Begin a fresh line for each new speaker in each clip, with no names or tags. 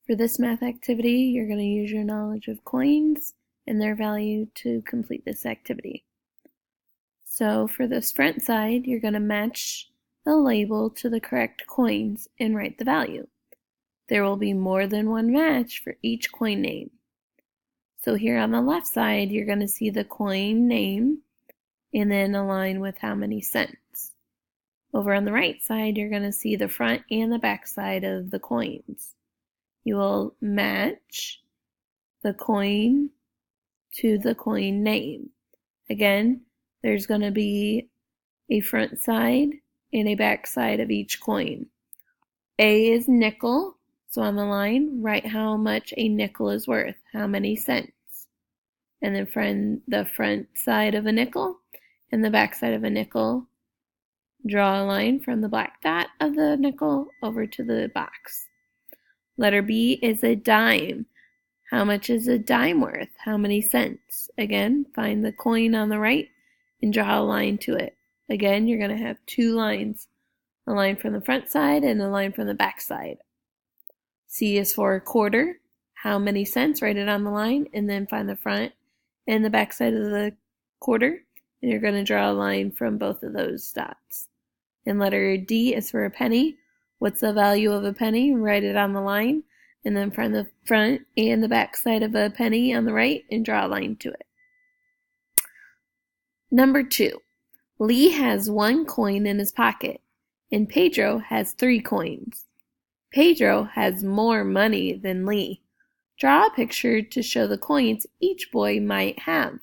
For this math activity, you're going to use your knowledge of coins and their value to complete this activity. So for this front side, you're going to match the label to the correct coins and write the value. There will be more than one match for each coin name. So here on the left side, you're going to see the coin name and then a line with how many cents. Over on the right side, you're going to see the front and the back side of the coins. You will match the coin to the coin name. Again, there's going to be a front side and a back side of each coin. A is nickel, so on the line, write how much a nickel is worth, how many cents. And then from the front side of a nickel and the back side of a nickel, draw a line from the black dot of the nickel over to the box. Letter B is a dime. How much is a dime worth? How many cents? Again, find the coin on the right and draw a line to it. Again, you're going to have two lines, a line from the front side and a line from the back side. C is for a quarter. How many cents? Write it on the line and then find the front and the back side of the quarter, and you're going to draw a line from both of those dots. And letter D is for a penny. What's the value of a penny? Write it on the line, and then find the front and the back side of a penny on the right and draw a line to it. Number 2. Lee has 1 coin in his pocket, and Pedro has 3 coins. Pedro has more money than Lee. Draw a picture to show the coins each boy might have.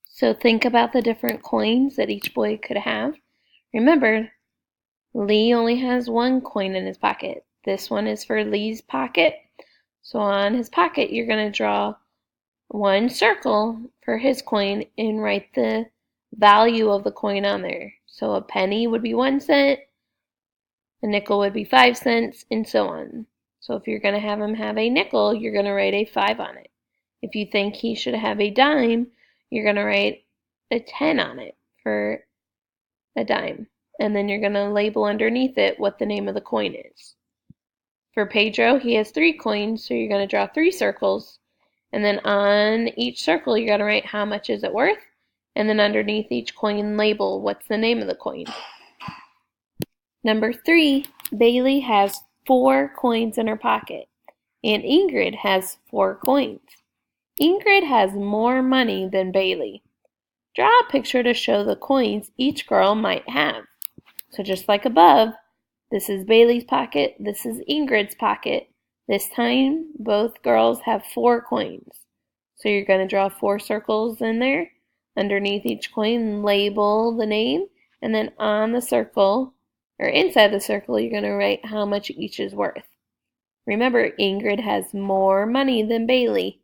So think about the different coins that each boy could have. Remember, Lee only has 1 coin in his pocket. This one is for Lee's pocket. So on his pocket, you're going to draw 1 circle for his coin and write the value of the coin on there. So a penny would be 1 cent, a nickel would be 5 cents, and so on. So if you're going to have him have a nickel, you're going to write a 5 on it. If you think he should have a dime, you're going to write a 10 on it for a dime. And then you're going to label underneath it what the name of the coin is. For Pedro, he has 3 coins, so you're going to draw 3 circles. And then on each circle, you're going to write how much is it worth. And then underneath each coin, label what's the name of the coin. Number 3, Bailey has 4 coins in her pocket, and Ingrid has 4 coins. Ingrid has more money than Bailey. Draw a picture to show the coins each girl might have. So just like above, this is Bailey's pocket, this is Ingrid's pocket. This time, both girls have 4 coins. So you're going to draw 4 circles in there. Underneath each coin, label the name, and then on the circle, or inside the circle, you're going to write how much each is worth. Remember, Ingrid has more money than Bailey.